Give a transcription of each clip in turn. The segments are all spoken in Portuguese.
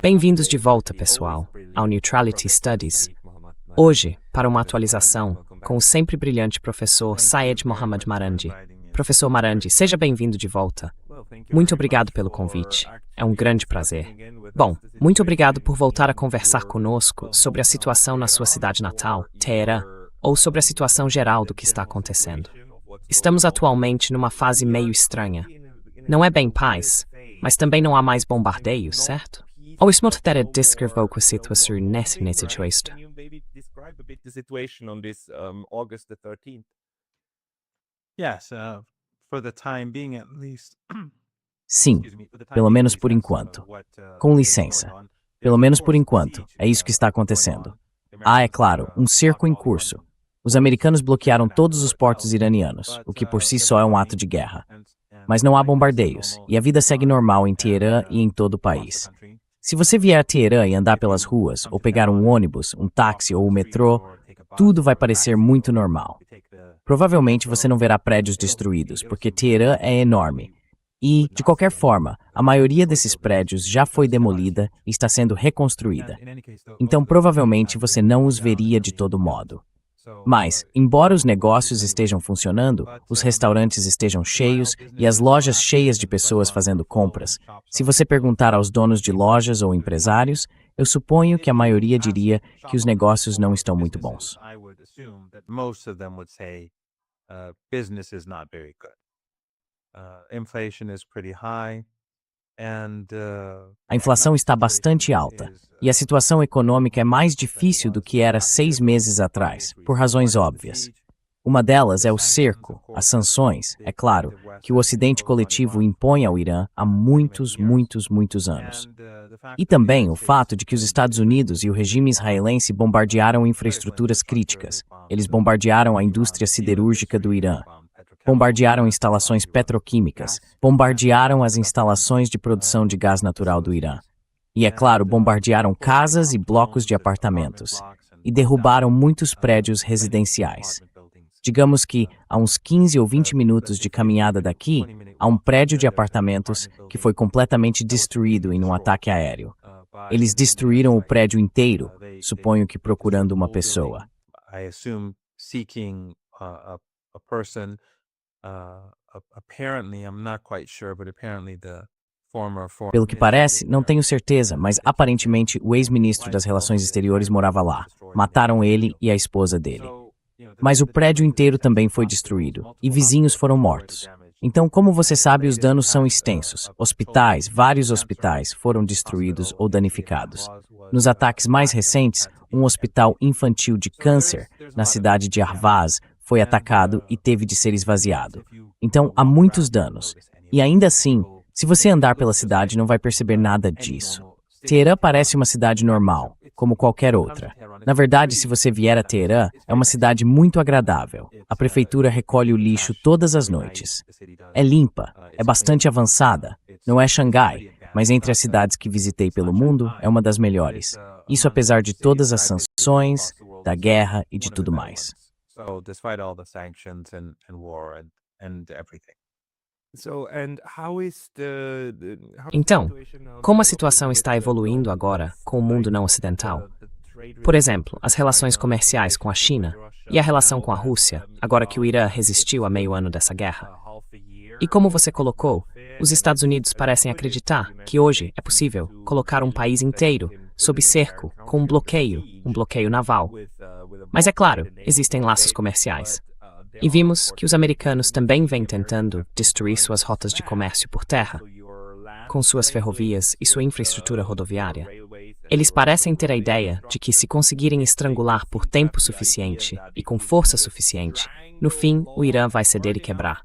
Bem-vindos de volta, pessoal, ao Neutrality Studies. Hoje, para uma atualização, com o sempre brilhante professor Syed Mohammad Marandi. Professor Marandi, seja bem-vindo de volta. Muito obrigado pelo convite. É um grande prazer. Bom, muito obrigado por voltar a conversar conosco sobre a situação na sua cidade natal, Teherã, ou sobre a situação geral do que está acontecendo. Estamos atualmente numa fase meio estranha. Não é bem paz, mas também não há mais bombardeios, certo? Ou isso não te descreveu com a situação nesse gesto? Yes, for the time being at least. Sim, pelo menos por enquanto. Com licença. Pelo menos por enquanto, é isso que está acontecendo. Há, é claro, um cerco em curso. Os americanos bloquearam todos os portos iranianos, o que por si só é um ato de guerra. Mas não há bombardeios, e a vida segue normal em Teherã e em todo o país. Se você vier a Teherã e andar pelas ruas, ou pegar um ônibus, um táxi ou o metrô, tudo vai parecer muito normal. Provavelmente você não verá prédios destruídos, porque Teherã é enorme. E, de qualquer forma, a maioria desses prédios já foi demolida e está sendo reconstruída. Então, provavelmente você não os veria de todo modo. Mas, embora os negócios estejam funcionando, os restaurantes estejam cheios e as lojas cheias de pessoas fazendo compras, se você perguntar aos donos de lojas ou empresários, eu suponho que a maioria diria que os negócios não estão muito bons. Business is not very good. Inflation is pretty high. A inflação está bastante alta, e a situação econômica é mais difícil do que era 6 meses atrás, por razões óbvias. Uma delas é o cerco, as sanções, é claro, que o Ocidente coletivo impõe ao Irã há muitos anos. E também o fato de que os Estados Unidos e o regime israelense bombardearam infraestruturas críticas. Eles bombardearam a indústria siderúrgica do Irã. Bombardearam instalações petroquímicas, bombardearam as instalações de produção de gás natural do Irã. E, é claro, bombardearam casas e blocos de apartamentos. E derrubaram muitos prédios residenciais. Digamos que, a uns 15 ou 20 minutos de caminhada daqui, há um prédio de apartamentos que foi completamente destruído em um ataque aéreo. Eles destruíram o prédio inteiro, suponho que procurando uma pessoa. Pelo que parece, não tenho certeza, mas aparentemente o ex-ministro das Relações Exteriores morava lá. Mataram ele e a esposa dele. Mas o prédio inteiro também foi destruído, e vizinhos foram mortos. Então, como você sabe, os danos são extensos. Hospitais, vários hospitais, foram destruídos ou danificados. Nos ataques mais recentes, um hospital infantil de câncer, na cidade de Ahvaz, foi atacado e teve de ser esvaziado. Então, há muitos danos. E ainda assim, se você andar pela cidade, não vai perceber nada disso. Teherã parece uma cidade normal, como qualquer outra. Na verdade, se você vier a Teherã, é uma cidade muito agradável. A prefeitura recolhe o lixo todas as noites. É limpa, é bastante avançada. Não é Xangai, mas entre as cidades que visitei pelo mundo, é uma das melhores. Isso apesar de todas as sanções, da guerra e de tudo mais. Então, como a situação está evoluindo agora com o mundo não ocidental? Por exemplo, as relações comerciais com a China e a relação com a Rússia, agora que o Irã resistiu a meio ano dessa guerra. E como você colocou, os Estados Unidos parecem acreditar que hoje é possível colocar um país inteiro sob cerco com um bloqueio naval. Mas é claro, existem laços comerciais. E vimos que os americanos também vêm tentando destruir suas rotas de comércio por terra, com suas ferrovias e sua infraestrutura rodoviária. Eles parecem ter a ideia de que, se conseguirem estrangular por tempo suficiente e com força suficiente, no fim, o Irã vai ceder e quebrar.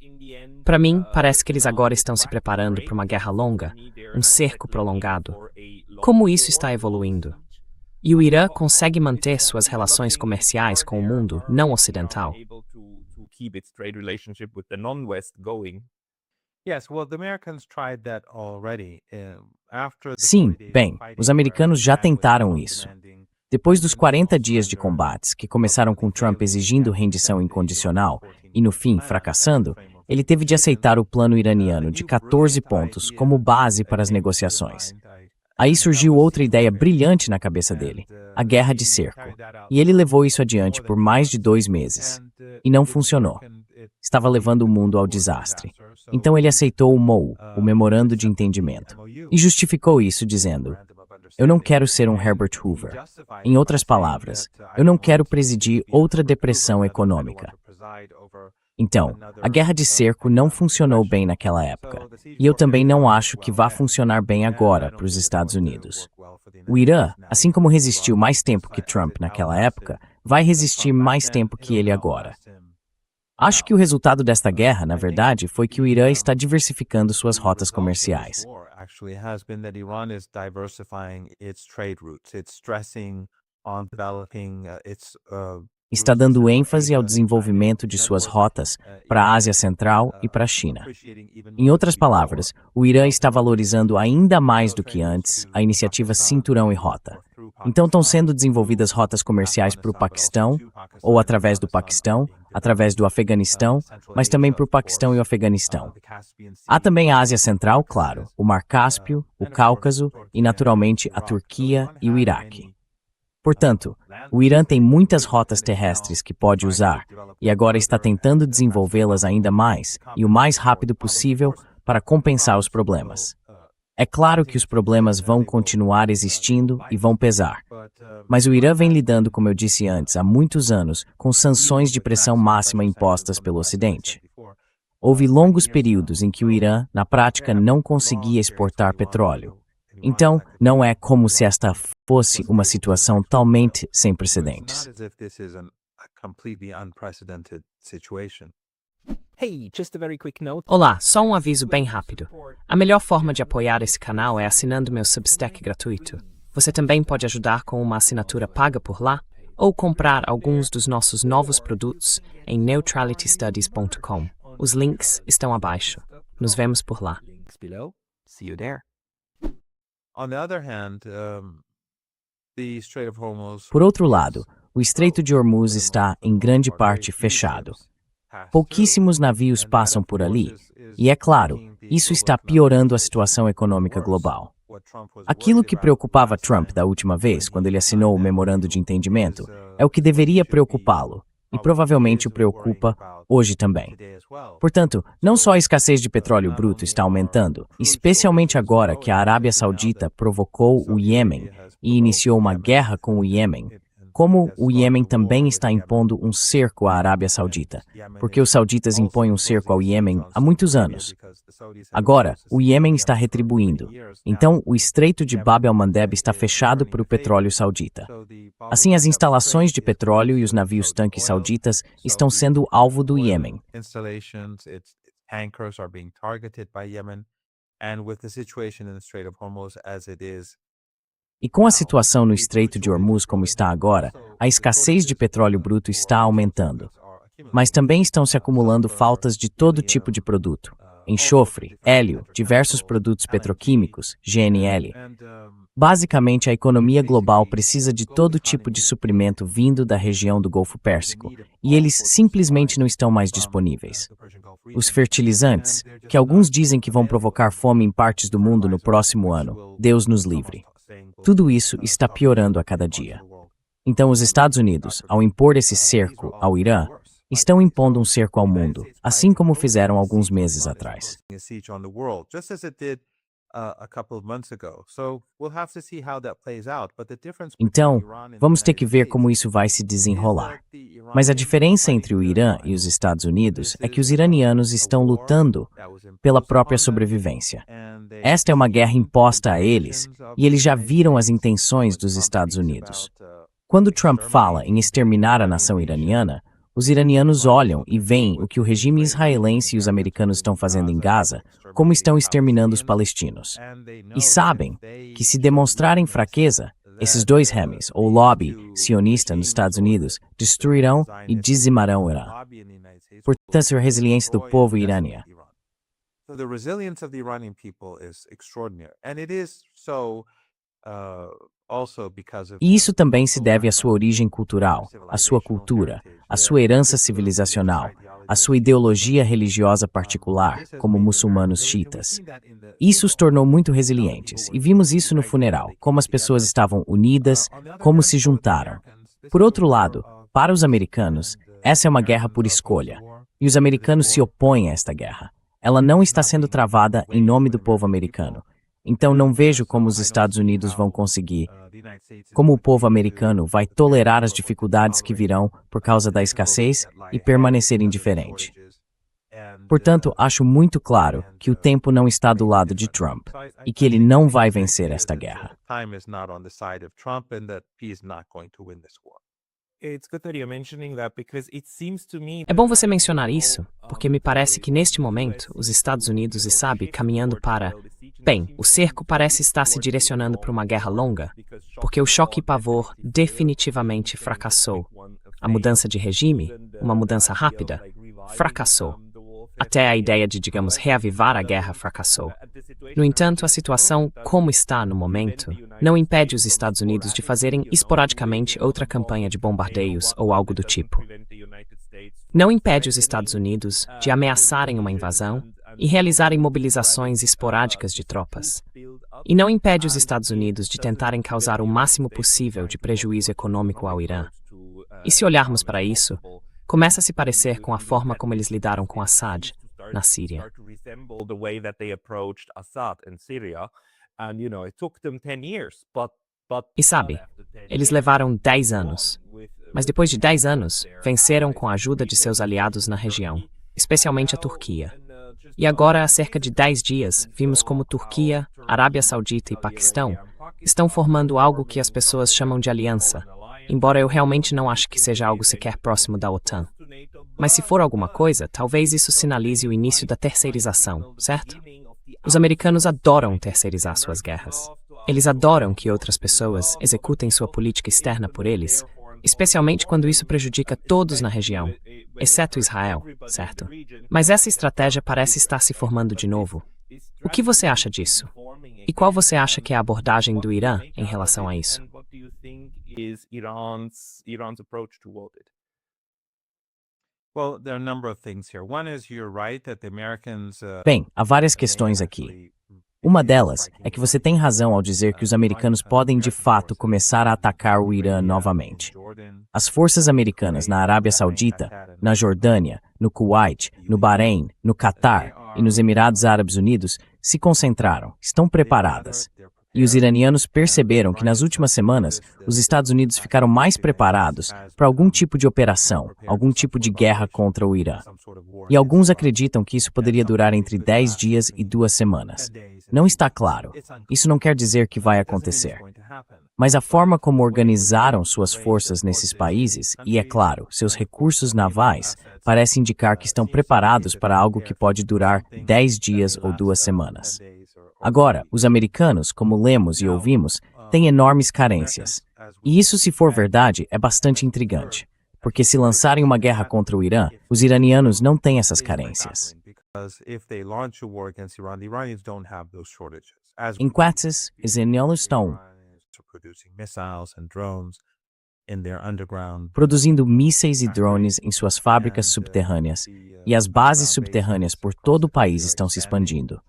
Para mim, parece que eles agora estão se preparando para uma guerra longa, um cerco prolongado. Como isso está evoluindo? E o Irã consegue manter suas relações comerciais com o mundo não ocidental? Sim, bem, os americanos já tentaram isso. Depois dos 40 dias de combates, que começaram com Trump exigindo rendição incondicional e, no fim, fracassando, ele teve de aceitar o plano iraniano de 14 pontos como base para as negociações. Aí surgiu outra ideia brilhante na cabeça dele, a guerra de cerco. E ele levou isso adiante por mais de 2 meses. E não funcionou. Estava levando o mundo ao desastre. Então ele aceitou o MOU, o Memorando de Entendimento, e justificou isso dizendo: eu não quero ser um Herbert Hoover. Em outras palavras, eu não quero presidir outra depressão econômica. Então, a guerra de cerco não funcionou bem naquela época, e eu também não acho que vá funcionar bem agora para os Estados Unidos. O Irã, assim como resistiu mais tempo que Trump naquela época, vai resistir mais tempo que ele agora. Acho que o resultado desta guerra, na verdade, foi que o Irã está diversificando suas rotas comerciais. Está dando ênfase ao desenvolvimento de suas rotas para a Ásia Central e para a China. Em outras palavras, o Irã está valorizando ainda mais do que antes a iniciativa Cinturão e Rota. Então estão sendo desenvolvidas rotas comerciais para o Paquistão, ou através do Paquistão, através do Afeganistão, mas também para o Paquistão e o Afeganistão. Há também a Ásia Central, claro, o Mar Cáspio, o Cáucaso e, naturalmente, a Turquia e o Iraque. Portanto, o Irã tem muitas rotas terrestres que pode usar e agora está tentando desenvolvê-las ainda mais e o mais rápido possível para compensar os problemas. É claro que os problemas vão continuar existindo e vão pesar, mas o Irã vem lidando, como eu disse antes, há muitos anos, com sanções de pressão máxima impostas pelo Ocidente. Houve longos períodos em que o Irã, na prática, não conseguia exportar petróleo. Então, não é como se esta fosse uma situação totalmente sem precedentes. Olá, só um aviso bem rápido. A melhor forma de apoiar esse canal é assinando meu Substack gratuito. Você também pode ajudar com uma assinatura paga por lá ou comprar alguns dos nossos novos produtos em neutralitystudies.com. Os links estão abaixo. Nos vemos por lá. Por outro lado, o Estreito de Hormuz está, em grande parte, fechado. Pouquíssimos navios passam por ali, e é claro, isso está piorando a situação econômica global. Aquilo que preocupava Trump da última vez, quando ele assinou o Memorando de Entendimento, é o que deveria preocupá-lo, e provavelmente o preocupa hoje também. Portanto, não só a escassez de petróleo bruto está aumentando, especialmente agora que a Arábia Saudita provocou o Iêmen e iniciou uma guerra com o Iêmen, como o Iêmen também está impondo um cerco à Arábia Saudita, porque os sauditas impõem um cerco ao Iêmen há muitos anos. Agora, o Iêmen está retribuindo. Então, o Estreito de Bab el-Mandeb está fechado para o petróleo saudita. Assim, as instalações de petróleo e os navios-tanques sauditas estão sendo alvo do Iêmen. E com a situação no Estreito de Hormuz como está agora, a escassez de petróleo bruto está aumentando. Mas também estão se acumulando faltas de todo tipo de produto: enxofre, hélio, diversos produtos petroquímicos, GNL. Basicamente, a economia global precisa de todo tipo de suprimento vindo da região do Golfo Pérsico, e eles simplesmente não estão mais disponíveis. Os fertilizantes, que alguns dizem que vão provocar fome em partes do mundo no próximo ano, Deus nos livre. Tudo isso está piorando a cada dia. Então, os Estados Unidos, ao impor esse cerco ao Irã, estão impondo um cerco ao mundo, assim como fizeram alguns meses atrás. Então, vamos ter que ver como isso vai se desenrolar. Mas a diferença entre o Irã e os Estados Unidos é que os iranianos estão lutando pela própria sobrevivência. Esta é uma guerra imposta a eles, e eles já viram as intenções dos Estados Unidos. Quando Trump fala em exterminar a nação iraniana, os iranianos olham e veem o que o regime israelense e os americanos estão fazendo em Gaza, como estão exterminando os palestinos. E sabem que, se demonstrarem fraqueza, esses dois regimes, ou lobby sionista nos Estados Unidos, destruirão e dizimarão o Irã. Portanto, a resiliência do povo iraniano. So the resilience of the Iranian people is extraordinary, and it is so E isso também se deve à sua origem cultural, à sua cultura, à sua herança civilizacional, à sua ideologia religiosa particular, como muçulmanos xiitas. Isso os tornou muito resilientes, e vimos isso no funeral, como as pessoas estavam unidas, como se juntaram. Por outro lado, para os americanos, essa é uma guerra por escolha, e os americanos se opõem a esta guerra. Ela não está sendo travada em nome do povo americano. Então não vejo como os Estados Unidos vão conseguir, como o povo americano vai tolerar as dificuldades que virão por causa da escassez e permanecer indiferente. Portanto, acho muito claro que o tempo não está do lado de Trump e que ele não vai vencer esta guerra. É bom você mencionar isso, porque me parece que neste momento os Estados Unidos estão caminhando para... Bem, o cerco parece estar se direcionando para uma guerra longa, porque o choque e pavor definitivamente fracassou. A mudança de regime, uma mudança rápida, fracassou. Até a ideia de, digamos, reavivar a guerra fracassou. No entanto, a situação, como está no momento, não impede os Estados Unidos de fazerem esporadicamente outra campanha de bombardeios ou algo do tipo. Não impede os Estados Unidos de ameaçarem uma invasão e realizarem mobilizações esporádicas de tropas. E não impede os Estados Unidos de tentarem causar o máximo possível de prejuízo econômico ao Irã. E se olharmos para isso, começa a se parecer com a forma como eles lidaram com Assad na Síria. E sabe, eles levaram 10 anos. Mas depois de 10 anos, venceram com a ajuda de seus aliados na região, especialmente a Turquia. E agora, há cerca de 10 dias, vimos como Turquia, Arábia Saudita e Paquistão estão formando algo que as pessoas chamam de aliança, embora eu realmente não ache que seja algo sequer próximo da OTAN. Mas se for alguma coisa, talvez isso sinalize o início da terceirização, certo? Os americanos adoram terceirizar suas guerras. Eles adoram que outras pessoas executem sua política externa por eles, especialmente quando isso prejudica todos na região, exceto Israel, certo? Mas essa estratégia parece estar se formando de novo. O que você acha disso? E qual você acha que é a abordagem do Irã em relação a isso? Bem, há várias questões aqui. Uma delas é que você tem razão ao dizer que os americanos podem de fato começar a atacar o Irã novamente. As forças americanas na Arábia Saudita, na Jordânia, no Kuwait, no Bahrein, no Catar e nos Emirados Árabes Unidos se concentraram, estão preparadas. E os iranianos perceberam que nas últimas semanas os Estados Unidos ficaram mais preparados para algum tipo de operação, algum tipo de guerra contra o Irã. E alguns acreditam que isso poderia durar entre 10 dias e 2 semanas. Não está claro. Isso não quer dizer que vai acontecer. Mas a forma como organizaram suas forças nesses países, e é claro, seus recursos navais, parece indicar que estão preparados para algo que pode durar 10 dias ou 2 semanas. Agora, os americanos, como lemos e ouvimos, têm enormes carências. E isso, se for verdade, é bastante intrigante. Porque se lançarem uma guerra contra o Irã, os iranianos não têm essas carências. Em Quetzes, os iranianos estão produzindo mísseis e drones em suas fábricas subterrâneas, e as bases subterrâneas por todo o país estão se expandindo.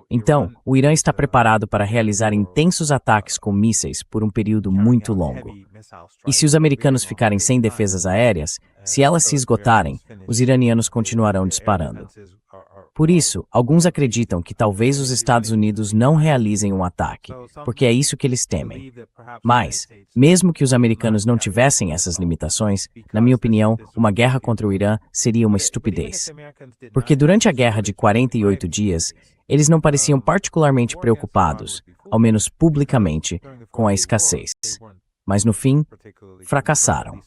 Então, o Irã está preparado para realizar intensos ataques com mísseis por um período muito longo. E se os americanos ficarem sem defesas aéreas, se elas se esgotarem, os iranianos continuarão disparando. Por isso, alguns acreditam que talvez os Estados Unidos não realizem um ataque, porque é isso que eles temem. Mas, mesmo que os americanos não tivessem essas limitações, na minha opinião, uma guerra contra o Irã seria uma estupidez. Porque durante a guerra de 48 dias, eles não pareciam particularmente preocupados, ao menos publicamente, com a escassez. Mas no fim, fracassaram.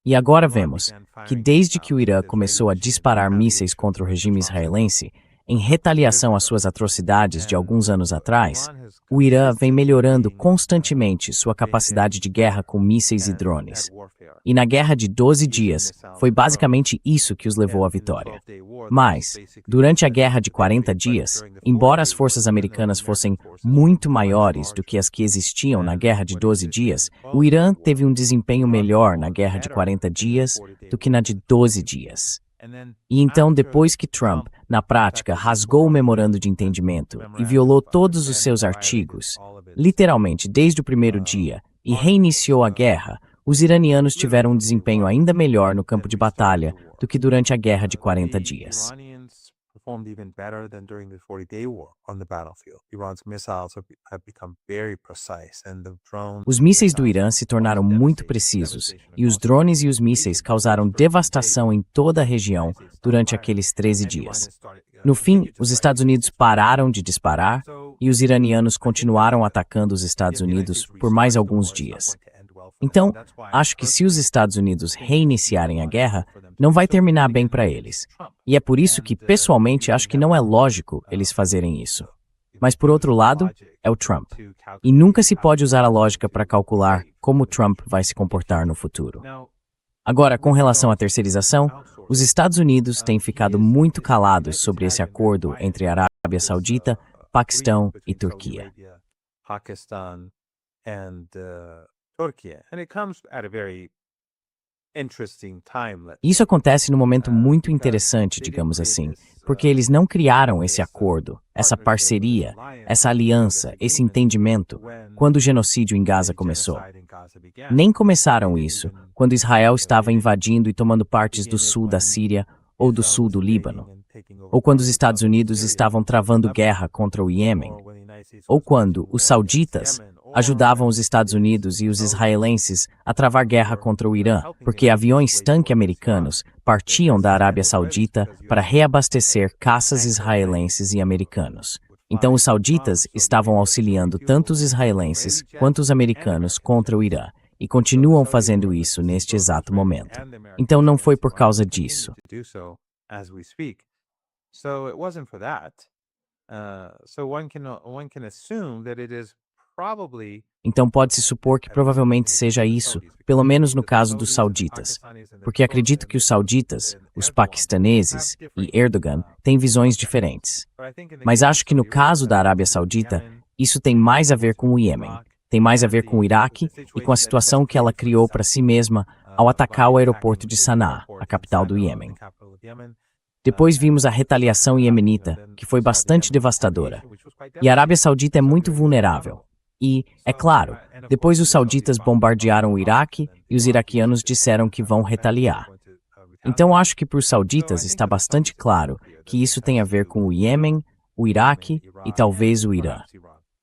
E agora vemos que desde que o Irã começou a disparar mísseis contra o regime israelense, Em retaliação às suas atrocidades de alguns anos atrás, o Irã vem melhorando constantemente sua capacidade de guerra com mísseis e drones. E na Guerra de 12 Dias, foi basicamente isso que os levou à vitória. Mas, durante a Guerra de 40 Dias, embora as forças americanas fossem muito maiores do que as que existiam na Guerra de 12 Dias, o Irã teve um desempenho melhor na Guerra de 40 Dias do que na de 12 Dias. E então, depois que Trump, na prática, rasgou o memorando de entendimento e violou todos os seus artigos, literalmente desde o primeiro dia, e reiniciou a guerra, os iranianos tiveram um desempenho ainda melhor no campo de batalha do que durante a Guerra de 40 Dias. Os mísseis do Irã se tornaram muito precisos, e os drones e os mísseis causaram devastação em toda a região durante aqueles 13 dias. No fim, os Estados Unidos pararam de disparar e os iranianos continuaram atacando os Estados Unidos por mais alguns dias. Então, acho que se os Estados Unidos reiniciarem a guerra, não vai terminar bem para eles. E é por isso que, pessoalmente, acho que não é lógico eles fazerem isso. Mas, por outro lado, é o Trump. E nunca se pode usar a lógica para calcular como o Trump vai se comportar no futuro. Agora, com relação à terceirização, os Estados Unidos têm ficado muito calados sobre esse acordo entre a Arábia Saudita, Paquistão e Turquia. Isso acontece num momento muito interessante, digamos assim, porque eles não criaram esse acordo, essa parceria, essa aliança, esse entendimento, quando o genocídio em Gaza começou. Nem começaram isso quando Israel estava invadindo e tomando partes do sul da Síria ou do sul do Líbano, ou quando os Estados Unidos estavam travando guerra contra o Iêmen, ou quando os sauditas ajudavam os Estados Unidos e os israelenses a travar guerra contra o Irã, porque aviões-tanque americanos partiam da Arábia Saudita para reabastecer caças israelenses e americanos. Então os sauditas estavam auxiliando tanto os israelenses quanto os americanos contra o Irã, e continuam fazendo isso neste exato momento. Então não foi por causa disso. Então pode-se supor que provavelmente seja isso, pelo menos no caso dos sauditas, porque acredito que os sauditas, os paquistaneses e Erdogan têm visões diferentes. Mas acho que no caso da Arábia Saudita, isso tem mais a ver com o Iêmen, tem mais a ver com o Iraque e com a situação que ela criou para si mesma ao atacar o aeroporto de Sanaa, a capital do Iêmen. Depois vimos a retaliação iemenita, que foi bastante devastadora. E a Arábia Saudita é muito vulnerável. E, é claro, depois os sauditas bombardearam o Iraque e os iraquianos disseram que vão retaliar. Então acho que para os sauditas está bastante claro que isso tem a ver com o Iêmen, o Iraque e talvez o Irã.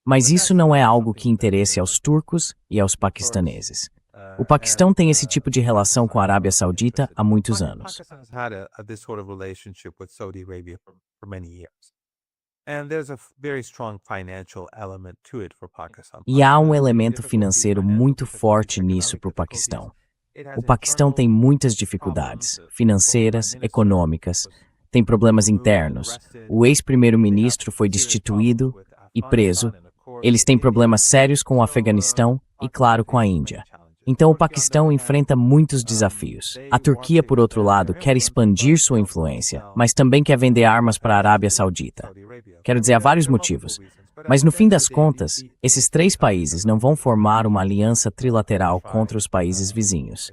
Mas isso não é algo que interesse aos turcos e aos paquistaneses. O Paquistão tem esse tipo de relação com a Arábia Saudita há muitos anos. E há um elemento financeiro muito forte nisso para o Paquistão. O Paquistão tem muitas dificuldades financeiras, econômicas, tem problemas internos. O ex-primeiro-ministro foi destituído e preso. Eles têm problemas sérios com o Afeganistão e, claro, com a Índia. Então o Paquistão enfrenta muitos desafios. A Turquia, por outro lado, quer expandir sua influência, mas também quer vender armas para a Arábia Saudita. Quero dizer, há vários motivos. Mas no fim das contas, esses três países não vão formar uma aliança trilateral contra os países vizinhos.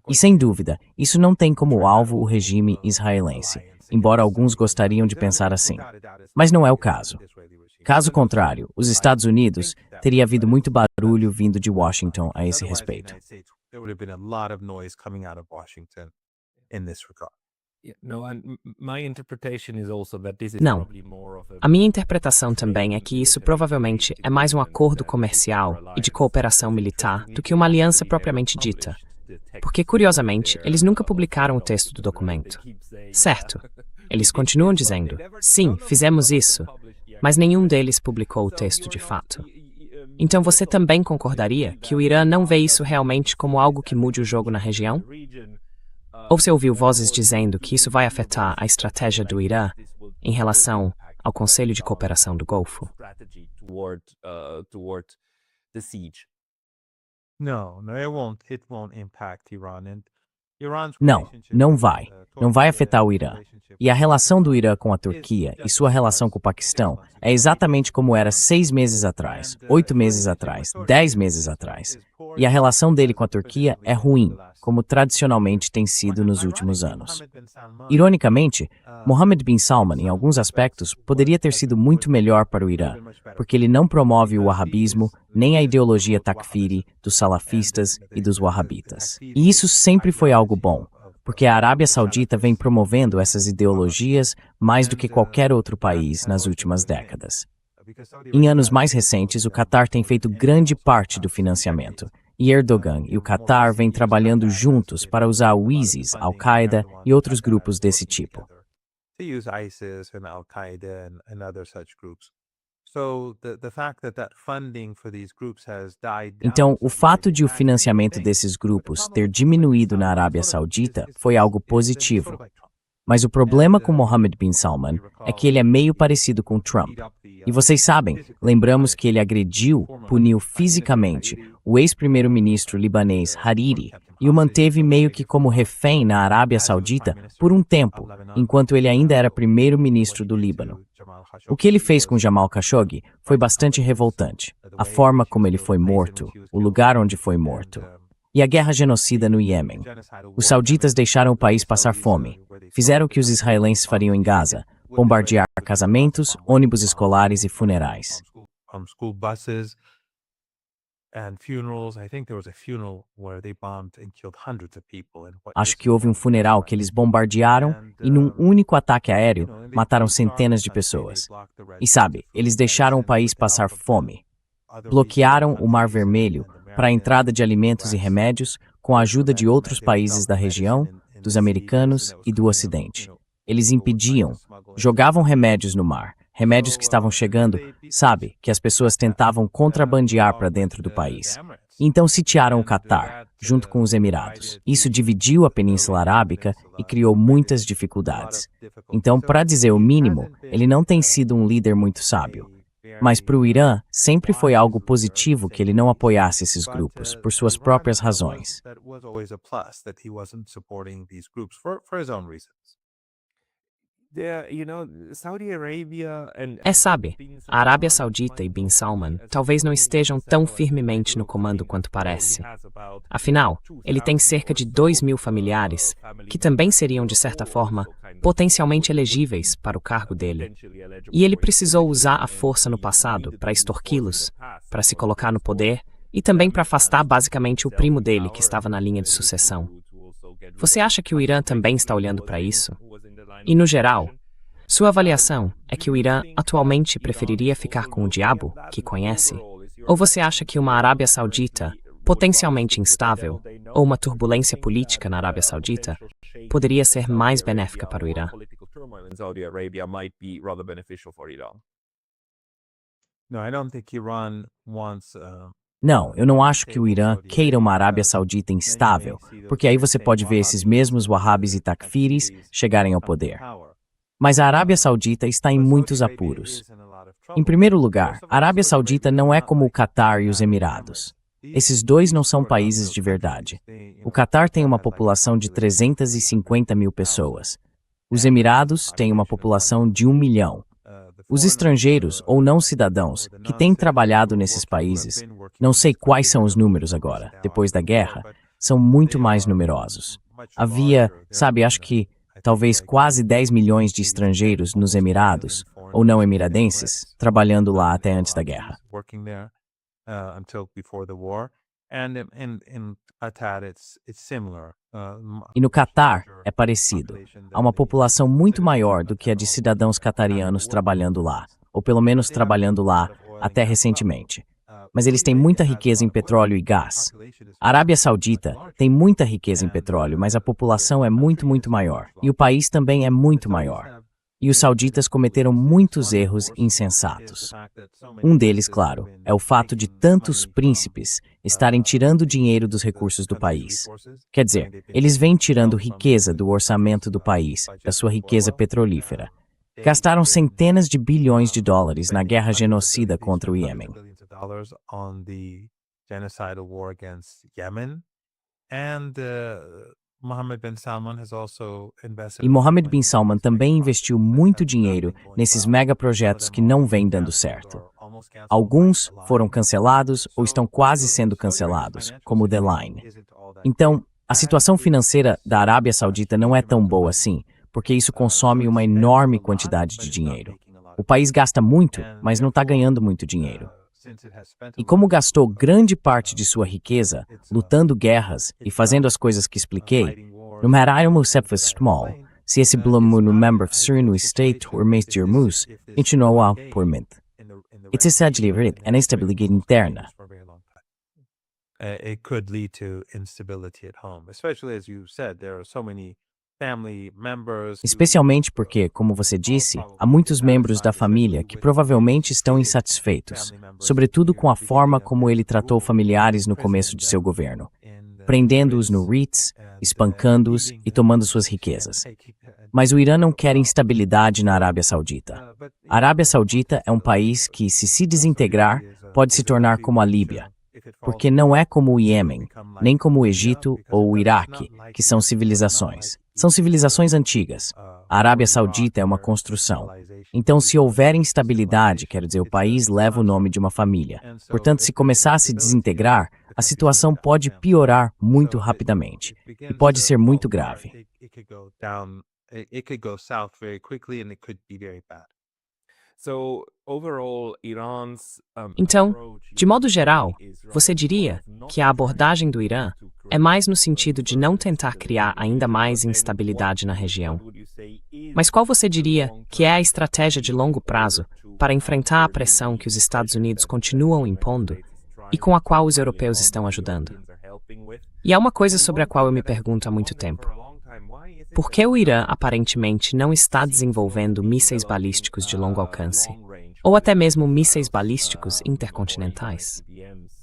E sem dúvida, isso não tem como alvo o regime israelense, embora alguns gostariam de pensar assim. Mas não é o caso. Caso contrário, os Estados Unidos teria havido muito barulho vindo de Washington a esse respeito. Não. A minha interpretação também é que isso provavelmente é mais um acordo comercial e de cooperação militar do que uma aliança propriamente dita. Porque, curiosamente, eles nunca publicaram o texto do documento. Certo. Eles continuam dizendo, sim, fizemos isso, mas nenhum deles publicou o texto de fato. Então você também concordaria que o Irã não vê isso realmente como algo que mude o jogo na região? Ou você ouviu vozes dizendo que isso vai afetar a estratégia do Irã em relação ao Conselho de Cooperação do Golfo? No, no, it won't. It won't impact Iran. And Iran's Não, relationship não with, vai. Não vai afetar o Irã. E a relação do Irã com a Turquia e sua relação com o Paquistão é exatamente como era 6 meses atrás, 8 meses atrás, 10 meses atrás. E a relação dele com a Turquia é ruim, como tradicionalmente tem sido nos últimos anos. Ironicamente, Mohammed bin Salman, em alguns aspectos, poderia ter sido muito melhor para o Irã, porque ele não promove o wahhabismo nem a ideologia takfiri dos salafistas e dos wahhabitas. E isso sempre foi algo bom, porque a Arábia Saudita vem promovendo essas ideologias mais do que qualquer outro país nas últimas décadas. Em anos mais recentes, o Catar tem feito grande parte do financiamento, e Erdogan e o Catar vêm trabalhando juntos para usar o ISIS, Al-Qaeda e outros grupos desse tipo. Então, o fato de o financiamento desses grupos ter diminuído na Arábia Saudita foi algo positivo. Mas o problema com Mohammed bin Salman é que ele é meio parecido com Trump. E vocês sabem, lembramos que ele agrediu, puniu fisicamente o ex-primeiro-ministro libanês Hariri e o manteve meio que como refém na Arábia Saudita por um tempo, enquanto ele ainda era primeiro-ministro do Líbano. O que ele fez com Jamal Khashoggi foi bastante revoltante. A forma como ele foi morto, o lugar onde foi morto. E a guerra genocida no Iêmen. Os sauditas deixaram o país passar fome. Fizeram o que os israelenses fariam em Gaza, bombardear casamentos, ônibus escolares e funerais. Acho que houve um funeral que eles bombardearam e num único ataque aéreo mataram centenas de pessoas. E sabe, eles deixaram o país passar fome. Bloquearam o Mar Vermelho para a entrada de alimentos e remédios com a ajuda de outros países da região, dos americanos e do Ocidente. Eles impediam, jogavam remédios no mar, remédios que estavam chegando, sabe, que as pessoas tentavam contrabandear para dentro do país. Então sitiaram o Catar, junto com os Emirados. Isso dividiu a Península Arábica e criou muitas dificuldades. Então, para dizer o mínimo, ele não tem sido um líder muito sábio. Mas para o Irã, sempre foi algo positivo que ele não apoiasse esses grupos, por suas próprias razões. Sabe, a Arábia Saudita e Bin Salman talvez não estejam tão firmemente no comando quanto parece. Afinal, ele tem cerca de 2.000 familiares, que também seriam, de certa forma, potencialmente elegíveis para o cargo dele. E ele precisou usar a força no passado para extorquí-los, para se colocar no poder e também para afastar basicamente o primo dele que estava na linha de sucessão. Você acha que o Irã também está olhando para isso? E, no geral, sua avaliação é que o Irã atualmente preferiria ficar com o diabo, que conhece? Ou você acha que uma Arábia Saudita potencialmente instável, ou uma turbulência política na Arábia Saudita, poderia ser mais benéfica para o Irã? Não, eu não acho que o Irã queira uma Arábia Saudita instável, porque aí você pode ver esses mesmos wahhabis e takfiris chegarem ao poder. Mas a Arábia Saudita está em muitos apuros. Em primeiro lugar, a Arábia Saudita não é como o Catar e os Emirados. Esses dois não são países de verdade. O Catar tem uma população de 350 mil pessoas. Os Emirados têm uma população de 1 milhão. Os estrangeiros ou não cidadãos que têm trabalhado nesses países, não sei quais são os números agora, depois da guerra, são muito mais numerosos. Havia, sabe, acho que talvez quase 10 milhões de estrangeiros nos Emirados, ou não emiradenses, trabalhando lá até antes da guerra. E no Catar é parecido. Há uma população muito maior do que a de cidadãos catarianos trabalhando lá, ou pelo menos trabalhando lá até recentemente. Mas eles têm muita riqueza em petróleo e gás. A Arábia Saudita tem muita riqueza em petróleo, mas a população é muito, muito maior. E o país também é muito maior. E os sauditas cometeram muitos erros insensatos. Um deles, claro, é o fato de tantos príncipes estarem tirando dinheiro dos recursos do país. Quer dizer, eles vêm tirando riqueza do orçamento do país, da sua riqueza petrolífera. Gastaram centenas de bilhões de dólares na guerra genocida contra o Iêmen. E Mohammed bin Salman também investiu muito dinheiro nesses megaprojetos que não vêm dando certo. Alguns foram cancelados ou estão quase sendo cancelados, como o The Line. Então, a situação financeira da Arábia Saudita não é tão boa assim, porque isso consome uma enorme quantidade de dinheiro. O país gasta muito, mas não está ganhando muito dinheiro. E como gastou grande parte de sua riqueza lutando guerras e fazendo as coisas que expliquei, no matter o Seph small, se esse blum no member no state or meest mus, continuar por mint. It's essentially a instabilidade interna. It could lead to instability at home, especially as you said, there are so many family members. Especialmente porque, como você disse, há muitos membros da família que provavelmente estão insatisfeitos, sobretudo com a forma como ele tratou familiares no começo de seu governo, prendendo-os no REITs, espancando-os e tomando suas riquezas. Mas o Irã não quer instabilidade na Arábia Saudita. A Arábia Saudita é um país que, se desintegrar, pode se tornar como a Líbia, porque não é como o Iêmen, nem como o Egito ou o Iraque, que são civilizações. São civilizações antigas. A Arábia Saudita é uma construção. Então, se houver instabilidade, quer dizer, o país leva o nome de uma família. Portanto, se começar a se desintegrar, a situação pode piorar muito rapidamente. E pode ser muito grave. Então, de modo geral, você diria que a abordagem do Irã é mais no sentido de não tentar criar ainda mais instabilidade na região. Mas qual você diria que é a estratégia de longo prazo para enfrentar a pressão que os Estados Unidos continuam impondo e com a qual os europeus estão ajudando? E há uma coisa sobre a qual eu me pergunto há muito tempo. Por que o Irã aparentemente não está desenvolvendo mísseis balísticos de longo alcance? Ou até mesmo mísseis balísticos intercontinentais?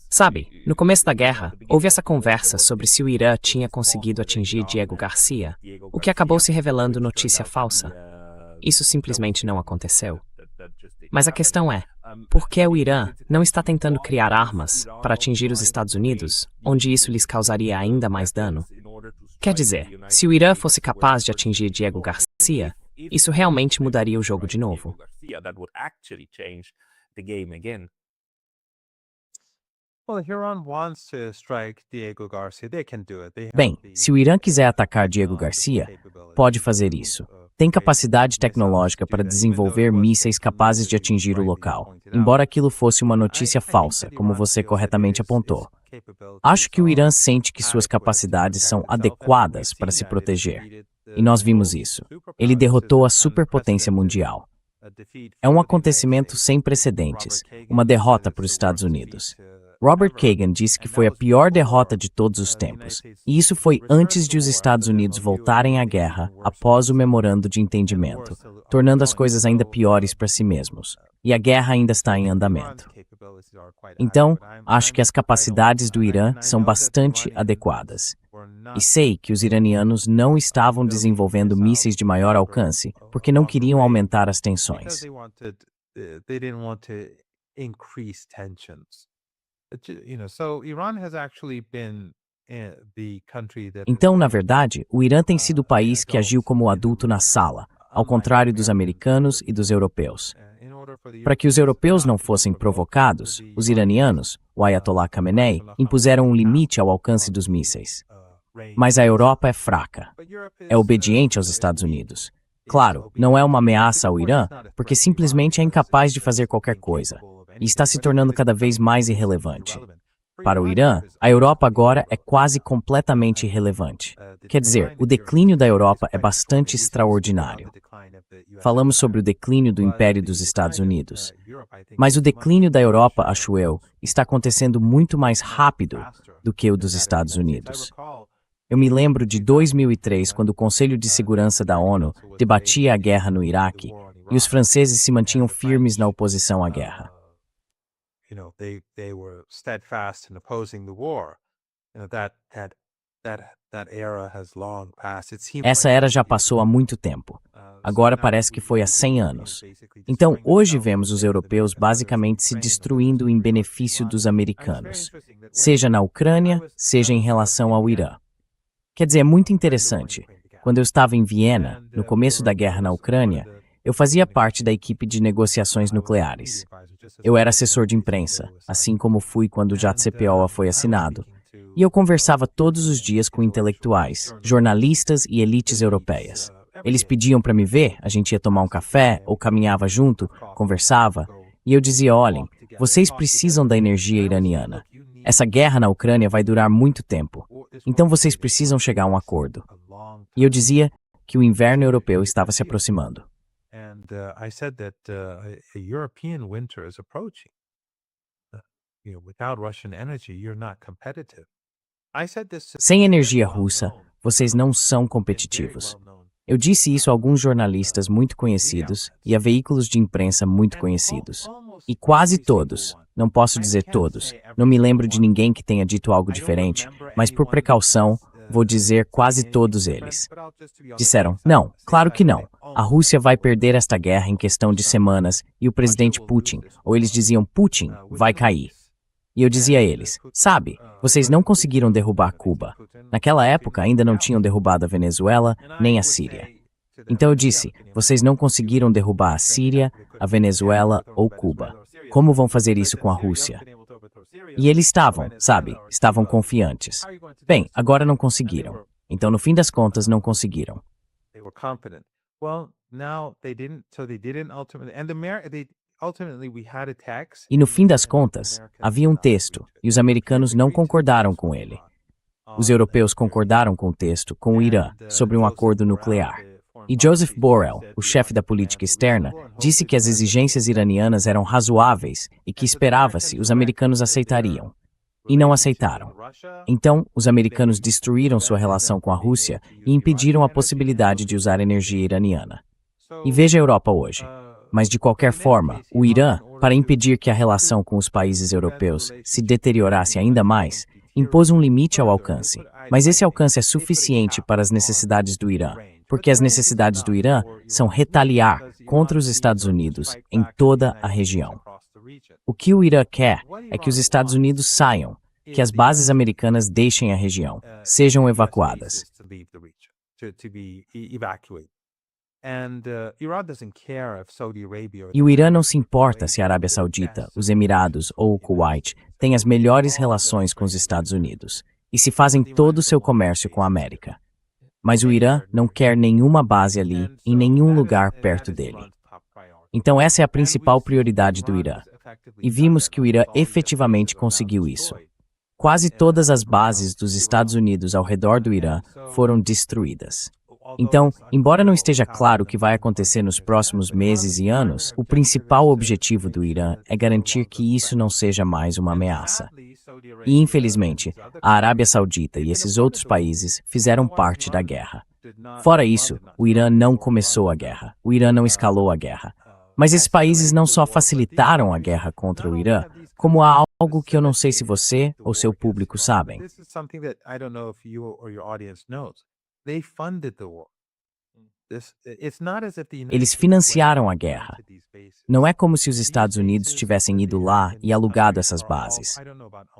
Sabe, no começo da guerra, houve essa conversa sobre se o Irã tinha conseguido atingir Diego Garcia, o que acabou se revelando notícia falsa. Isso simplesmente não aconteceu. Mas a questão é, por que o Irã não está tentando criar armas para atingir os Estados Unidos, onde isso lhes causaria ainda mais dano? Quer dizer, se o Irã fosse capaz de atingir Diego Garcia, isso realmente mudaria o jogo de novo. Bem, se o Irã quiser atacar Diego Garcia, pode fazer isso. Tem capacidade tecnológica para desenvolver mísseis capazes de atingir o local, embora aquilo fosse uma notícia falsa, como você corretamente apontou. Acho que o Irã sente que suas capacidades são adequadas para se proteger. E nós vimos isso. Ele derrotou a superpotência mundial. É um acontecimento sem precedentes, uma derrota para os Estados Unidos. Robert Kagan disse que foi a pior derrota de todos os tempos, e isso foi antes de os Estados Unidos voltarem à guerra após o memorando de entendimento, tornando as coisas ainda piores para si mesmos. E a guerra ainda está em andamento. Então, acho que as capacidades do Irã são bastante adequadas. E sei que os iranianos não estavam desenvolvendo mísseis de maior alcance porque não queriam aumentar as tensões. Então, na verdade, o Irã tem sido o país que agiu como adulto na sala, ao contrário dos americanos e dos europeus. Para que os europeus não fossem provocados, os iranianos, o Ayatollah Khamenei, impuseram um limite ao alcance dos mísseis. Mas a Europa é fraca. É obediente aos Estados Unidos. Claro, não é uma ameaça ao Irã, porque simplesmente é incapaz de fazer qualquer coisa. E está se tornando cada vez mais irrelevante. Para o Irã, a Europa agora é quase completamente irrelevante. Quer dizer, o declínio da Europa é bastante extraordinário. Falamos sobre o declínio do Império dos Estados Unidos. Mas o declínio da Europa, acho eu, está acontecendo muito mais rápido do que o dos Estados Unidos. Eu me lembro de 2003, quando o Conselho de Segurança da ONU debatia a guerra no Iraque e os franceses se mantinham firmes na oposição à guerra. They were steadfast in opposing the war. That era has long passed. It seems Essa like era já passou há muito tempo. Agora parece que foi há 100 anos. Então, hoje vemos os europeus basicamente se destruindo em benefício dos americanos, seja na Ucrânia, seja em relação ao Irã. Quer dizer, é muito interessante. Quando eu estava em Viena, no começo da guerra na Ucrânia, eu fazia parte da equipe de negociações nucleares. Eu era assessor de imprensa, assim como fui quando o JCPOA foi assinado. E eu conversava todos os dias com intelectuais, jornalistas e elites europeias. Eles pediam para me ver, a gente ia tomar um café ou caminhava junto, conversava, e eu dizia, olhem, vocês precisam da energia iraniana. Essa guerra na Ucrânia vai durar muito tempo, então vocês precisam chegar a um acordo. E eu dizia que o inverno europeu estava se aproximando. I said that a European winter is approaching. Without Russian energy, you're not competitive. Sem energia russa, vocês não são competitivos. Eu disse isso a alguns jornalistas muito conhecidos e a veículos de imprensa muito conhecidos. E quase todos, não posso dizer todos, não me lembro de ninguém que tenha dito algo diferente, mas por precaução, vou dizer quase todos eles. Disseram, não, claro que não. A Rússia vai perder esta guerra em questão de semanas e o presidente Putin, ou eles diziam Putin, vai cair. E eu dizia a eles, sabe, vocês não conseguiram derrubar Cuba. Naquela época ainda não tinham derrubado a Venezuela nem a Síria. Então eu disse, vocês não conseguiram derrubar a Síria, a Venezuela ou Cuba. Como vão fazer isso com a Rússia? E eles estavam confiantes. Bem, agora não conseguiram. Então no fim das contas não conseguiram. E no fim das contas, havia um texto, e os americanos não concordaram com ele. Os europeus concordaram com o texto, com o Irã, sobre um acordo nuclear. E Joseph Borrell, o chefe da política externa, disse que as exigências iranianas eram razoáveis e que esperava-se os americanos aceitariam. E não aceitaram. Então, os americanos destruíram sua relação com a Rússia e impediram a possibilidade de usar energia iraniana. E veja a Europa hoje. Mas, de qualquer forma, o Irã, para impedir que a relação com os países europeus se deteriorasse ainda mais, impôs um limite ao alcance. Mas esse alcance é suficiente para as necessidades do Irã, porque as necessidades do Irã são retaliar contra os Estados Unidos em toda a região. O que o Irã quer é que os Estados Unidos saiam, que as bases americanas deixem a região, sejam evacuadas. E o Irã não se importa se a Arábia Saudita, os Emirados ou o Kuwait têm as melhores relações com os Estados Unidos e se fazem todo o seu comércio com a América. Mas o Irã não quer nenhuma base ali, em nenhum lugar perto dele. Então essa é a principal prioridade do Irã. E vimos que o Irã efetivamente conseguiu isso. Quase todas as bases dos Estados Unidos ao redor do Irã foram destruídas. Então, embora não esteja claro o que vai acontecer nos próximos meses e anos, o principal objetivo do Irã é garantir que isso não seja mais uma ameaça. E, infelizmente, a Arábia Saudita e esses outros países fizeram parte da guerra. Fora isso, o Irã não começou a guerra, o Irã não escalou a guerra. Mas esses países não só facilitaram a guerra contra o Irã, como há algo que eu não sei se você ou seu público sabem. Eles financiaram a guerra. Não é como se os Estados Unidos tivessem ido lá e alugado essas bases.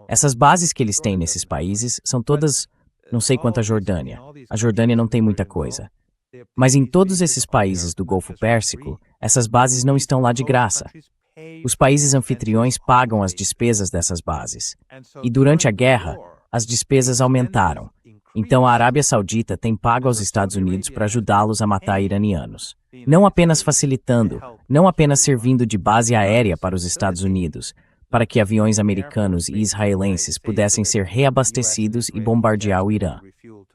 Essas bases que eles têm nesses países são todas, não sei quanto a Jordânia. A Jordânia não tem muita coisa. Mas em todos esses países do Golfo Pérsico, essas bases não estão lá de graça. Os países anfitriões pagam as despesas dessas bases. E durante a guerra, as despesas aumentaram. Então a Arábia Saudita tem pago aos Estados Unidos para ajudá-los a matar iranianos. Não apenas facilitando, não apenas servindo de base aérea para os Estados Unidos, para que aviões americanos e israelenses pudessem ser reabastecidos e bombardear o Irã.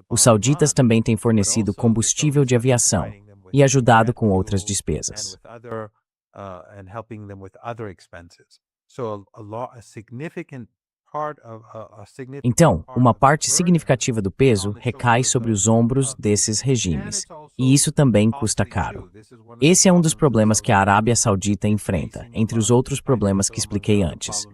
Os sauditas também têm fornecido combustível de aviação e ajudado com outras despesas. Então, uma parte significativa do peso recai sobre os ombros desses regimes, e isso também custa caro. Esse é um dos problemas que a Arábia Saudita enfrenta, entre os outros problemas que expliquei antes.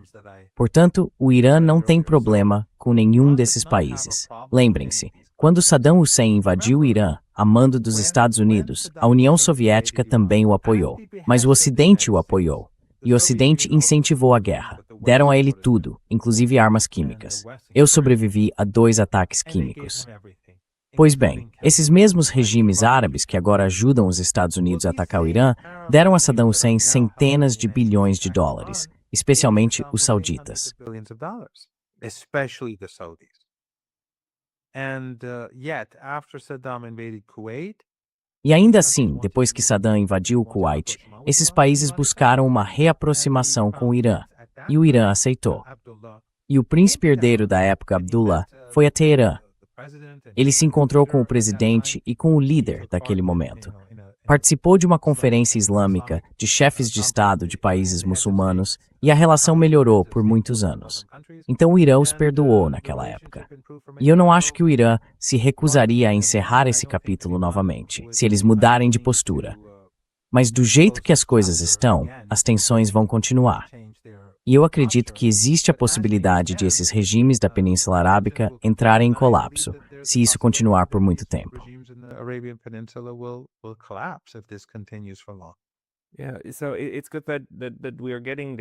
Portanto, o Irã não tem problema com nenhum desses países. Lembrem-se, quando Saddam Hussein invadiu o Irã, a mando dos Estados Unidos, a União Soviética também o apoiou, mas o Ocidente o apoiou. E o Ocidente incentivou a guerra. Deram a ele tudo, inclusive armas químicas. Eu sobrevivi a 2 ataques químicos. Pois bem, esses mesmos regimes árabes que agora ajudam os Estados Unidos a atacar o Irã, deram a Saddam Hussein centenas de bilhões de dólares, especialmente os sauditas. E ainda assim, depois que Saddam invadiu o Kuwait, esses países buscaram uma reaproximação com o Irã, e o Irã aceitou. E o príncipe herdeiro da época, Abdullah, foi a Teherã. Ele se encontrou com o presidente e com o líder daquele momento. Participou de uma conferência islâmica de chefes de Estado de países muçulmanos e a relação melhorou por muitos anos. Então o Irã os perdoou naquela época. E eu não acho que o Irã se recusaria a encerrar esse capítulo novamente, se eles mudarem de postura. Mas do jeito que as coisas estão, as tensões vão continuar. E eu acredito que existe a possibilidade de esses regimes da Península Arábica entrarem em colapso, se isso continuar por muito tempo.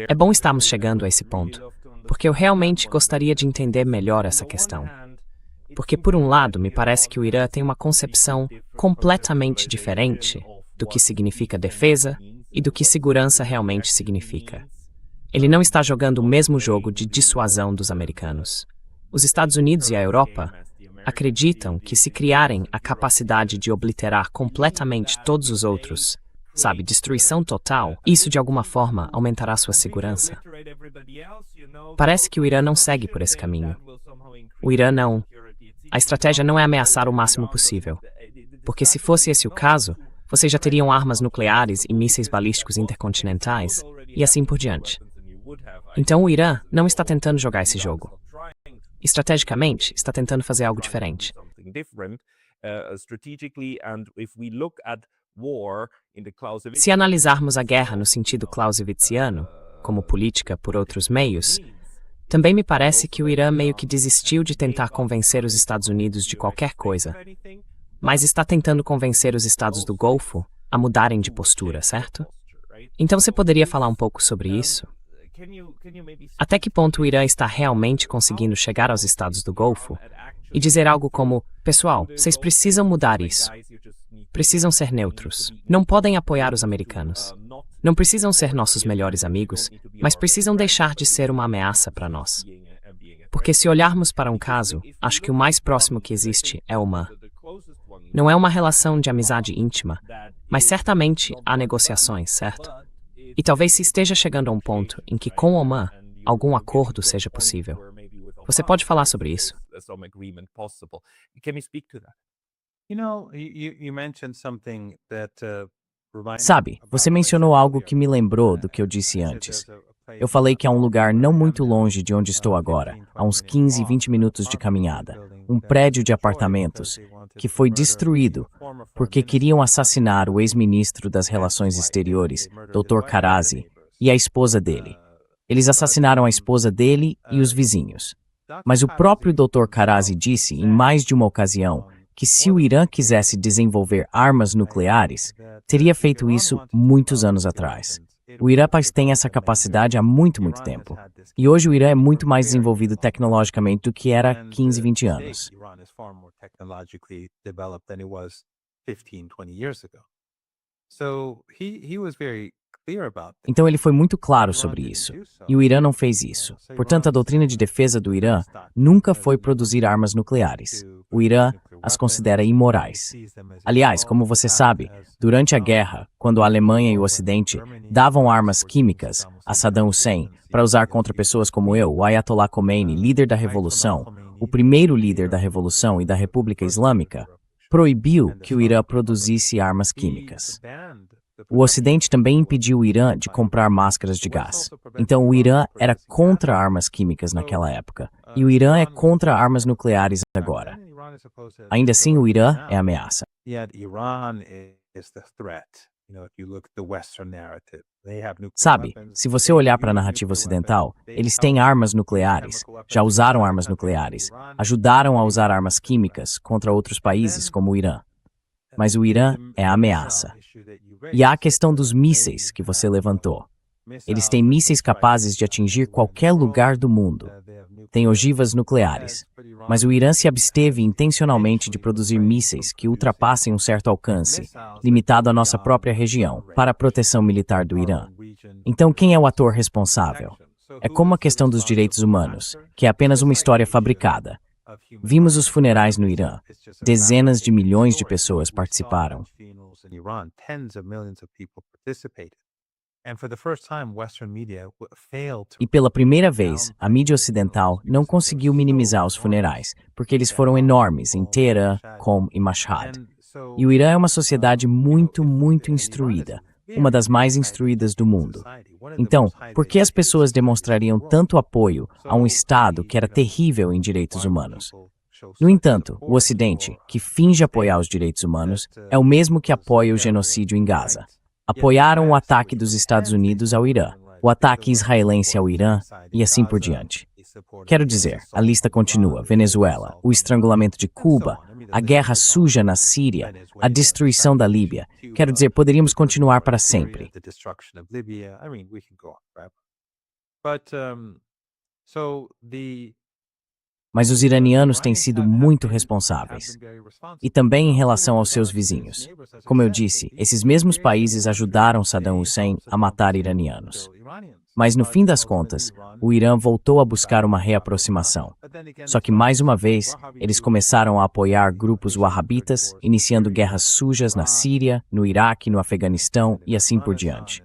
É bom estarmos chegando a esse ponto, porque eu realmente gostaria de entender melhor essa questão. Porque, por um lado, me parece que o Irã tem uma concepção completamente diferente do que significa defesa e do que segurança realmente significa. Ele não está jogando o mesmo jogo de dissuasão dos americanos. Os Estados Unidos e a Europa acreditam que se criarem a capacidade de obliterar completamente todos os outros, sabe, destruição total, isso de alguma forma aumentará sua segurança. Parece que o Irã não segue por esse caminho. O Irã não. A estratégia não é ameaçar o máximo possível. Porque se fosse esse o caso, vocês já teriam armas nucleares e mísseis balísticos intercontinentais, e assim por diante. Então o Irã não está tentando jogar esse jogo. Estrategicamente, está tentando fazer algo diferente. Se analisarmos a guerra no sentido clausewitziano, como política por outros meios, também me parece que o Irã meio que desistiu de tentar convencer os Estados Unidos de qualquer coisa, mas está tentando convencer os Estados do Golfo a mudarem de postura, certo? Então você poderia falar um pouco sobre isso? Até que ponto o Irã está realmente conseguindo chegar aos Estados do Golfo e dizer algo como: pessoal, vocês precisam mudar isso. Precisam ser neutros. Não podem apoiar os americanos. Não precisam ser nossos melhores amigos, mas precisam deixar de ser uma ameaça para nós. Porque se olharmos para um caso, acho que o mais próximo que existe é Omã. Não é uma relação de amizade íntima, mas certamente há negociações, certo? E talvez se esteja chegando a um ponto em que com Omã algum acordo seja possível. Você pode falar sobre isso? Sabe, você mencionou algo que me lembrou do que eu disse antes. Eu falei que há um lugar não muito longe de onde estou agora, a uns 15, 20 minutos de caminhada, um prédio de apartamentos que foi destruído porque queriam assassinar o ex-ministro das Relações Exteriores, Dr. Karazi, e a esposa dele. Eles assassinaram a esposa dele e os vizinhos. Mas o próprio Dr. Karazi disse, em mais de uma ocasião, que se o Irã quisesse desenvolver armas nucleares, teria feito isso muitos anos atrás. O Irã tem essa capacidade há muito, muito tempo. E hoje o Irã é muito mais desenvolvido tecnologicamente do que era 15, 20 anos. Então ele foi muito claro sobre isso, e o Irã não fez isso. Portanto, a doutrina de defesa do Irã nunca foi produzir armas nucleares. O Irã as considera imorais. Aliás, como você sabe, durante a guerra, quando a Alemanha e o Ocidente davam armas químicas a Saddam Hussein para usar contra pessoas como eu, o Ayatollah Khomeini, líder da Revolução, o primeiro líder da Revolução e da República Islâmica, proibiu que o Irã produzisse armas químicas. O Ocidente também impediu o Irã de comprar máscaras de gás. Então o Irã era contra armas químicas naquela época, e o Irã é contra armas nucleares agora. Ainda assim, o Irã é a ameaça. Sabe, se você olhar para a narrativa ocidental, eles têm armas nucleares, já usaram armas nucleares, ajudaram a usar armas químicas contra outros países como o Irã. Mas o Irã é a ameaça. E há a questão dos mísseis que você levantou. Eles têm mísseis capazes de atingir qualquer lugar do mundo. Têm ogivas nucleares. Mas o Irã se absteve intencionalmente de produzir mísseis que ultrapassem um certo alcance, limitado à nossa própria região, para a proteção militar do Irã. Então, quem é o ator responsável? É como a questão dos direitos humanos, que é apenas uma história fabricada. Vimos os funerais no Irã. Dezenas de milhões de pessoas participaram. E pela primeira vez, a mídia ocidental não conseguiu minimizar os funerais, porque eles foram enormes em Teherã, Qom e Mashhad. E o Irã é uma sociedade muito, muito instruída, uma das mais instruídas do mundo. Então, por que as pessoas demonstrariam tanto apoio a um Estado que era terrível em direitos humanos? No entanto, o Ocidente, que finge apoiar os direitos humanos, é o mesmo que apoia o genocídio em Gaza. Apoiaram o ataque dos Estados Unidos ao Irã, o ataque israelense ao Irã e assim por diante. Quero dizer, a lista continua: Venezuela, o estrangulamento de Cuba, a guerra suja na Síria, a destruição da Líbia. Quero dizer, poderíamos continuar para sempre. Mas os iranianos têm sido muito responsáveis. E também em relação aos seus vizinhos. Como eu disse, esses mesmos países ajudaram Saddam Hussein a matar iranianos. Mas no fim das contas, o Irã voltou a buscar uma reaproximação. Só que mais uma vez, eles começaram a apoiar grupos wahhabitas, iniciando guerras sujas na Síria, no Iraque, no Afeganistão e assim por diante.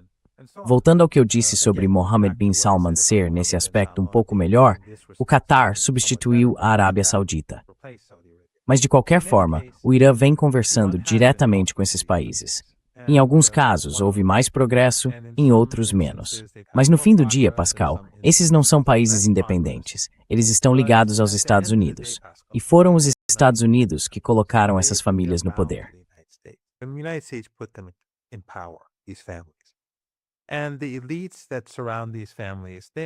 Voltando ao que eu disse sobre Mohammed bin Salman ser, nesse aspecto, um pouco melhor, o Catar substituiu a Arábia Saudita. Mas, de qualquer forma, o Irã vem conversando diretamente com esses países. Em alguns casos, houve mais progresso, em outros, menos. Mas no fim do dia, Pascal, esses não são países independentes. Eles estão ligados aos Estados Unidos. E foram os Estados Unidos que colocaram essas famílias no poder.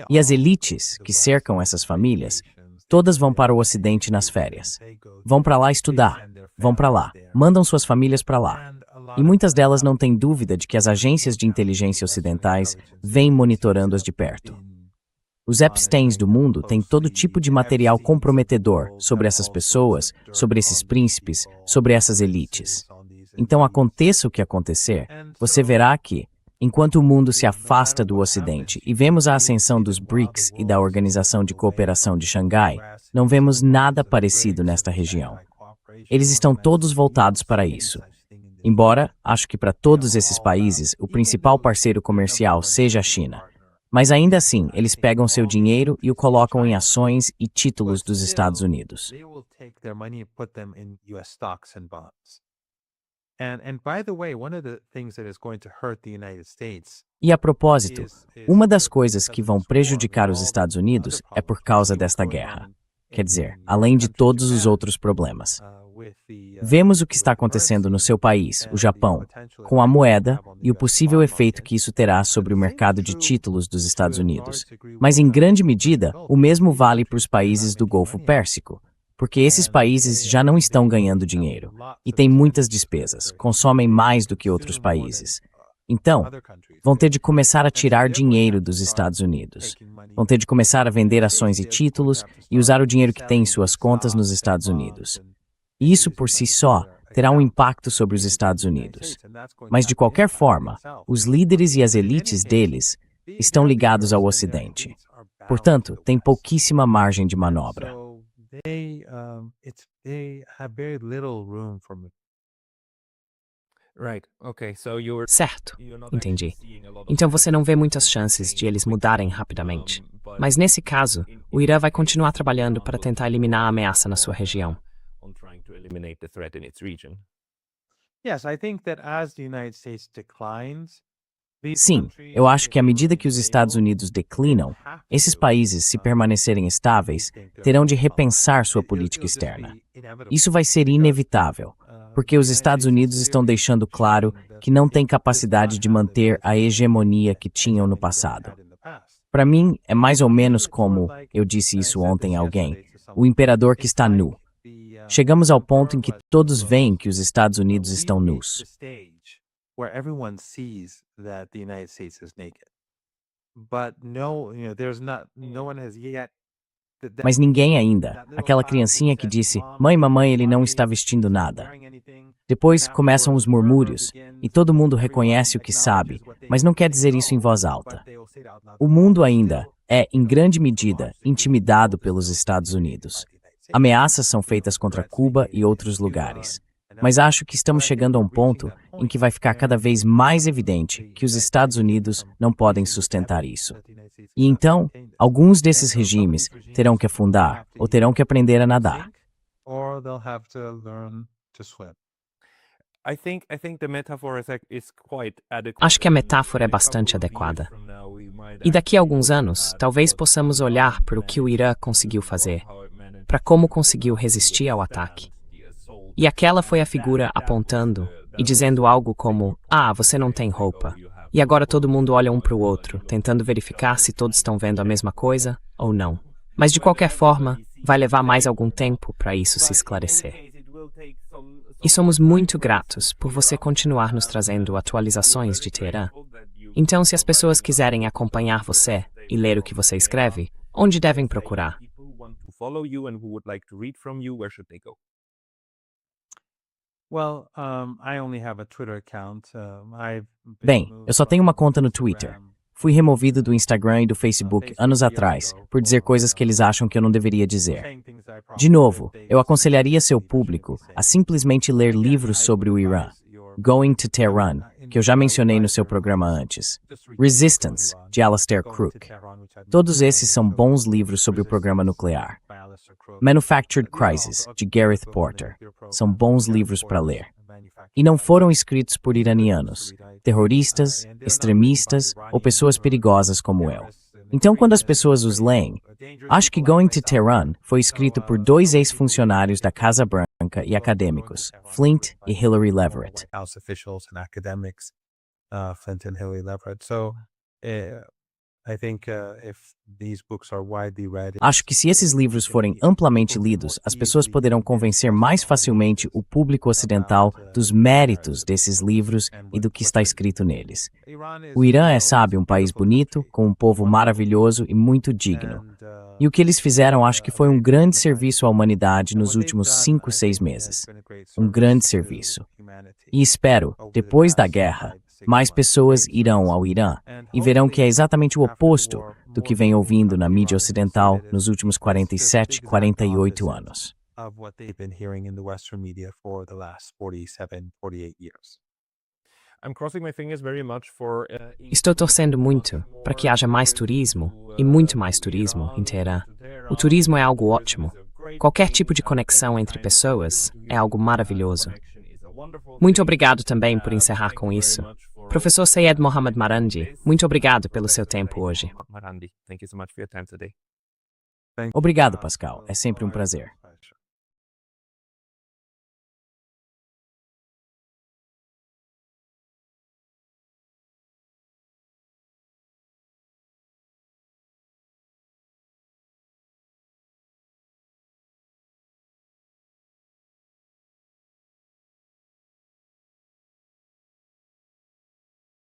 E as elites que cercam essas famílias, todas vão para o Ocidente nas férias. Vão para lá estudar, vão para lá, mandam suas famílias para lá. E muitas delas não têm dúvida de que as agências de inteligência ocidentais vêm monitorando-as de perto. Os Epsteins do mundo têm todo tipo de material comprometedor sobre essas pessoas, sobre esses príncipes, sobre essas elites. Então, aconteça o que acontecer, você verá que, enquanto o mundo se afasta do Ocidente e vemos a ascensão dos BRICS e da Organização de Cooperação de Xangai, não vemos nada parecido nesta região. Eles estão todos voltados para isso. Embora, acho que para todos esses países, o principal parceiro comercial seja a China. Mas ainda assim, eles pegam seu dinheiro e o colocam em ações e títulos dos Estados Unidos. E a propósito, uma das coisas que vão prejudicar os Estados Unidos é por causa desta guerra. Quer dizer, além de todos os outros problemas. Vemos o que está acontecendo no seu país, o Japão, com a moeda e o possível efeito que isso terá sobre o mercado de títulos dos Estados Unidos. Mas, em grande medida, o mesmo vale para os países do Golfo Pérsico, porque esses países já não estão ganhando dinheiro e têm muitas despesas, consomem mais do que outros países. Então, vão ter de começar a tirar dinheiro dos Estados Unidos. Vão ter de começar a vender ações e títulos e usar o dinheiro que têm em suas contas nos Estados Unidos. E isso por si só terá um impacto sobre os Estados Unidos. Mas, de qualquer forma, os líderes e as elites deles estão ligados ao Ocidente. Portanto, tem pouquíssima margem de manobra. Certo, entendi. Então você não vê muitas chances de eles mudarem rapidamente. Mas nesse caso, o Irã vai continuar trabalhando para tentar eliminar a ameaça na sua região. Yes, I think that as the United States declines, Sim, eu acho que à medida que os Estados Unidos declinam, esses países, se permanecerem estáveis, terão de repensar sua política externa. Isso vai ser inevitável, porque os Estados Unidos estão deixando claro que não têm capacidade de manter a hegemonia que tinham no passado. Para mim, é mais ou menos como, eu disse isso ontem a alguém, o imperador que está nu. Chegamos ao ponto em que todos veem que os Estados Unidos estão nus. Where everyone sees that the United States is naked. But no, there's not, no one has yet. Mas ninguém ainda, aquela criancinha que disse, mãe, mamãe, ele não está vestindo nada. Depois começam os murmúrios, e todo mundo reconhece o que sabe, mas não quer dizer isso em voz alta. O mundo ainda é, em grande medida, intimidado pelos Estados Unidos. Ameaças são feitas contra Cuba e outros lugares. Mas acho que estamos chegando a um ponto em que vai ficar cada vez mais evidente que os Estados Unidos não podem sustentar isso. E então, alguns desses regimes terão que afundar ou terão que aprender a nadar. Acho que a metáfora é bastante adequada. E daqui a alguns anos, talvez possamos olhar para o que o Irã conseguiu fazer, para como conseguiu resistir ao ataque. E aquela foi a figura apontando e dizendo algo como, você não tem roupa. E agora todo mundo olha um para o outro, tentando verificar se todos estão vendo a mesma coisa ou não. Mas de qualquer forma, vai levar mais algum tempo para isso se esclarecer. E somos muito gratos por você continuar nos trazendo atualizações de Teherã. Então, se as pessoas quiserem acompanhar você e ler o que você escreve, onde devem procurar? Bem, eu só tenho uma conta no Twitter. Fui removido do Instagram e do Facebook anos atrás por dizer coisas que eles acham que eu não deveria dizer. De novo, eu aconselharia seu público a simplesmente ler livros sobre o Irã. Going to Tehran, que eu já mencionei no seu programa antes. Resistance, de Alastair Crooke. Todos esses são bons livros sobre o programa nuclear. Manufactured Crisis, de Gareth Porter. São bons livros para ler. E não foram escritos por iranianos, terroristas, extremistas ou pessoas perigosas como eu. Então, quando as pessoas os leem, acho que Going to Tehran foi escrito por 2 ex-funcionários da Casa Branca e acadêmicos, Flint e Hillary Leverett. Acho que se esses livros forem amplamente lidos, as pessoas poderão convencer mais facilmente o público ocidental dos méritos desses livros e do que está escrito neles. O Irã é, sabe, um país bonito, com um povo maravilhoso e muito digno. E o que eles fizeram acho que foi um grande serviço à humanidade nos últimos 5, 6 meses. Um grande serviço. E espero, depois da guerra, mais pessoas irão ao Irã e verão que é exatamente o oposto do que vem ouvindo na mídia ocidental nos últimos 47, 48 anos. Estou torcendo muito para que haja mais turismo, e muito mais turismo, em Teherã. O turismo é algo ótimo. Qualquer tipo de conexão entre pessoas é algo maravilhoso. Muito obrigado também por encerrar com isso. Professor Sayed Mohammad Marandi, muito obrigado pelo seu tempo hoje. Obrigado, Pascal. É sempre um prazer.